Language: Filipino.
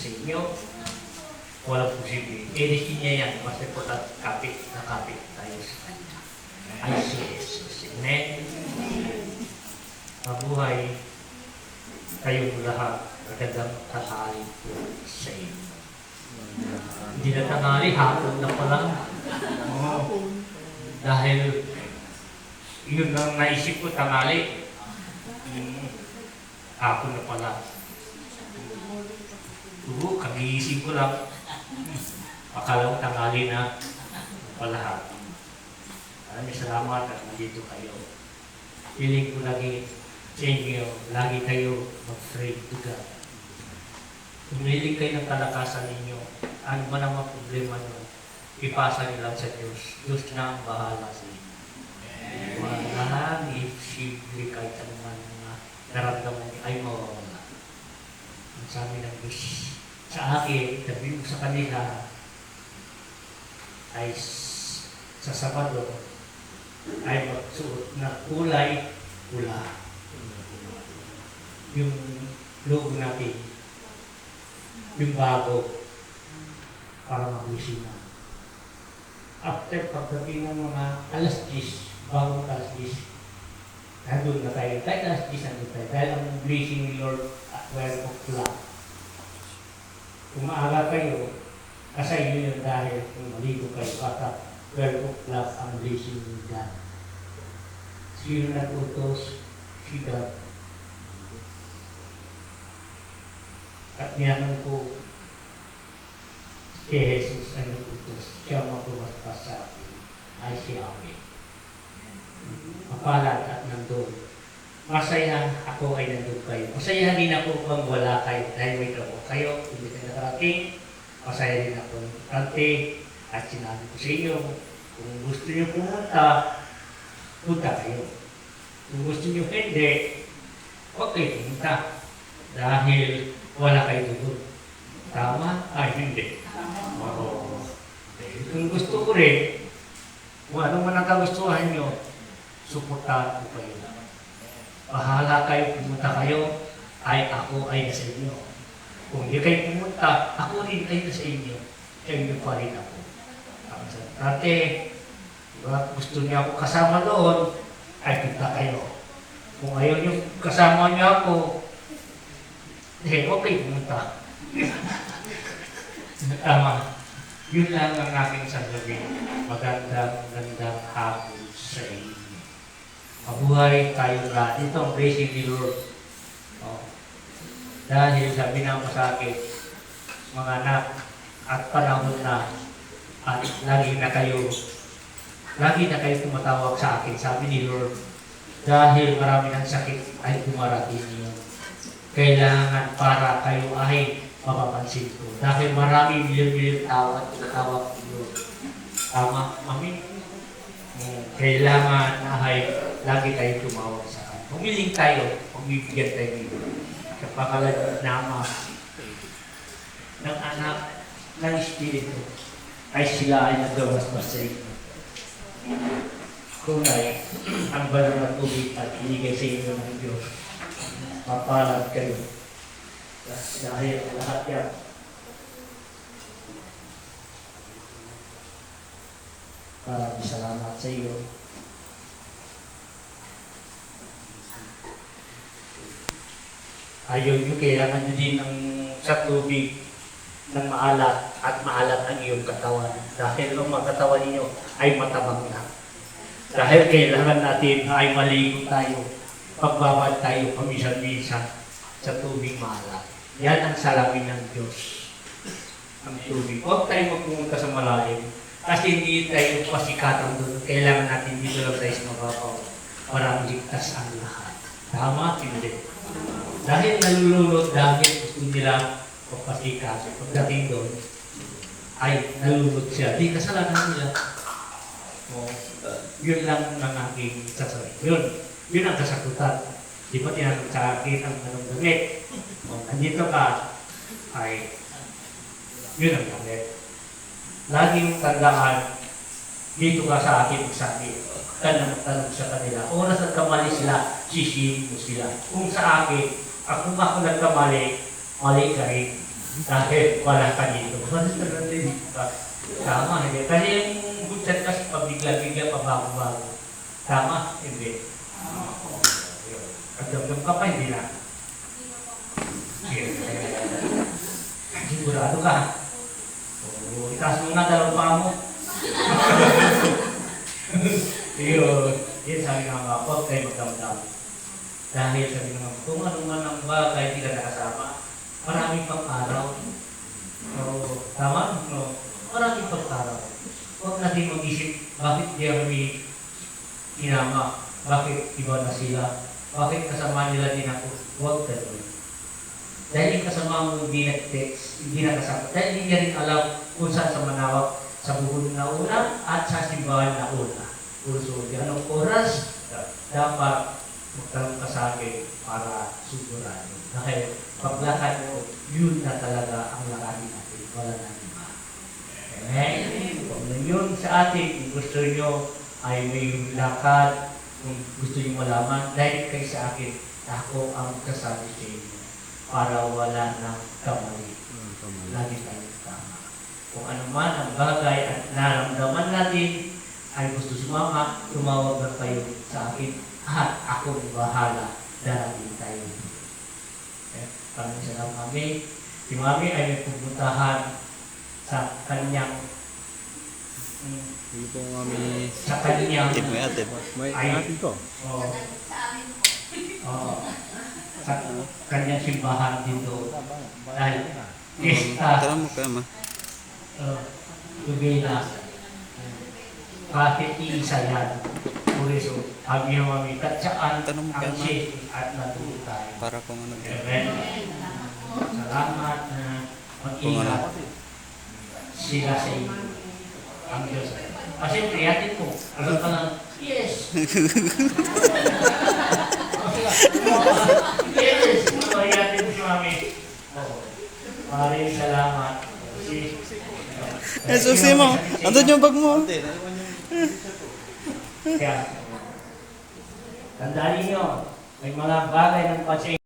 sa inyo. Walang posible. Editin niya yan. Mas important kapit na kapit tayo sa kanya. Ay si Jesus. Amen. Mabuhay kayong lahat. Magandang tanghali po sa inyo. Hindi na tanghali, hapon na pala. Dahil yun ang naisip ko tanghali. Hapon na pala. Kagigising ko lang. Akala ko tanghali na pala hapon. Maraming salamat at nandito kayo. Piling ko lagi sa inyo, lagi kayo mag-pray to God. Humiling kayo ng kalakasan ninyo. Ano man ang mga problema nyo, ipasa nyo lang sa Diyos. Diyos na ang bahala sa inyo. Walang isipli kahit naman na naramdaman nyo ay mawawala. Ang sabi ng Diyos sa akin, sabi ko sa kanila, ay sa Sabado, ay magsuot na kulay pula. Yung logo natin, yung bago, para mag-wising na. After pagdating ng mga alas 10, bagong alas 10, nandun na tayo. Kahit alas 10 nandun tayo. Dahil ang blessing ni Lord at 12 o'clock. Kung maaga kayo, kasi yun yung dahil kung maligo kayo, baka 12 o'clock ang blessing ni God. Sino nag-utos? Si God. At niyaman ko kay Jesus ay nag-utos. Siya mapumaspas sa akin ay si Yahweh. Mapalad at nandun. Masaya ako ay nandun kayo. Masaya din ako kung wala kayo dahil may trabaho kayo. Hindi kayo nakarating. Masaya din ako ng kante. At sinabi ko sa inyo, kung gusto niyo pumunta, punta kayo. Kung gusto niyo hindi, huwag kayo pumunta. Dahil wala kayo doon. Tama? Ay, hindi. Oo. Kung gusto ko rin, kung ano man ang kagustuhan nyo, suportahan ko kayo. Bahala kayo, pumunta kayo, ay ako ay nasa inyo. Kung hindi kayo pumunta, ako rin ay nasa inyo. Kaya inyo pa rin ako. Dati, diba, gusto niya ako kasama doon, ay punta kayo. Kung ayaw niyo kasama niya ako, okay, pumunta. Tama. Yun lang ang aking sasabihin. Magandang hapon sa inyo. Mabuhay tayo lahat. Ito ang blessing ni Lord. Dahil sabi na mo sa akin, mga anak, at panahon na, at lagi na kayo tumatawag sa akin, sabi ni Lord, dahil marami ng sakit ay dumarating niyo. Kailangan para kayo ay mapapansin ko. Dahil marami milyon-milyon tao at tinatawag ni Lord. Tama? Amin? Kailangan ay lagi tayo tumawag sa akin. Humiling tayo, magbibigyan tayo nito. Sa pangalan ng Ama, ng Anak, ng Espiritu, ay sila ay nagawas pa sa inyo. Tunay, ang banal na tubig at inigay sa inyo ng Diyos. Mapalad kayo. Dahil lahat yan. Maraming salamat sa iyo. Ayaw nyo, kailangan nyo din ng sa tubig ng maalat at maalat ang iyong katawan. Dahil ang mga katawan ninyo ay matabang na. Dahil kailangan natin ay maligo tayo. Pagbabad tayo paminsan-minsan sa tubig maalat. Yan ang salamin ng Diyos. Ang tubig. Huwag tayo magpumunta sa malalim. Kasi hindi tayo pasikatan doon. Kailangan natin dito lang tayo sa mababaw para ligtas ang lahat. Tama? Hindi. Dahil nalulunod, dahil gusto nila pagpasikat. Pagdating doon, ay nalulunod siya. Di kasalanan nila. Yun lang ang aking sasabihin. Yun ang kasakutan. Di ba tinanong sa akin ang anong damit? Nandito ka, ay yun ang damit. Lagi yung tandaan, dito ka sa akin magsabi. Tanong sa kanila. Oras at kamali sila, sisihin mo sila. Kung sa akin, kung ako nagkamali, mali ka rin. Dahil wala ka dito. Tama, hindi. Kasi yung good chat kasi pabigla-bigla, pabago-bago. Tama, hindi. Pagdamdam ka pa, hindi na. Sigurado ka. Oo, itaas mo na dalawang paa mo. Yun sabi nga mga po, kayo magdamdam. Dahil sabi nga, kung ano man ang bagay hindi ka nakasama, maraming pang araw. Tama? No? Maraming pang araw. Huwag natin mag-isip, bakit di kami kinama? Bakit iba na sila? Bakit kasama nila din ako? Huwag gano'n. Dahil yung kasama mo hindi nag-text, hindi nakasama. Dahil hindi niya rin alam kung saan sa manawak sa buhon na una at sa simbahan na una. So, anong oras dapat magtanong ka sa akin para sigurado. Dahil paglakad mo, yun na talaga ang lakarin natin. Wala na iba. Okay? Kung yun sa atin, kung gusto nyo ay may lakad, kung gusto nyo malaman, dahil kayo sa akin, ako ang kasabi sa inyo para wala ng kamali. Lagi tayo tama. Kung ano man ang bagay at naramdaman natin ay gusto sumama, tumawag na kayo sa akin at ako bahala, darating tayo. Okay? Maraming salamat kami. Si Mami ay may pupuntahan sa kanyang Hindi po kami... sa kanyang Tip mo ate. May atin ko. Sa kanyang simbahan dito dahil fiesta Tara mo kaya ma. Lubina kahit iisa yan. Por eso, sabi ng Mami, tatsaan Tanong mo ang kaya, Ma. siya at natuto tayo. Para kung ano. Amen. Salamat na Kung mag-ingat ano. sila sa inyo. Ang Diyos. Kasi priyatin mo. Alam ka lang, yes! Yes! Priyatin mo si Mami. Maraming salamat. Eh, susi mo. Andun yung bag mo. Kaya, tandaan ninyo, may mga bagay ng pasyente.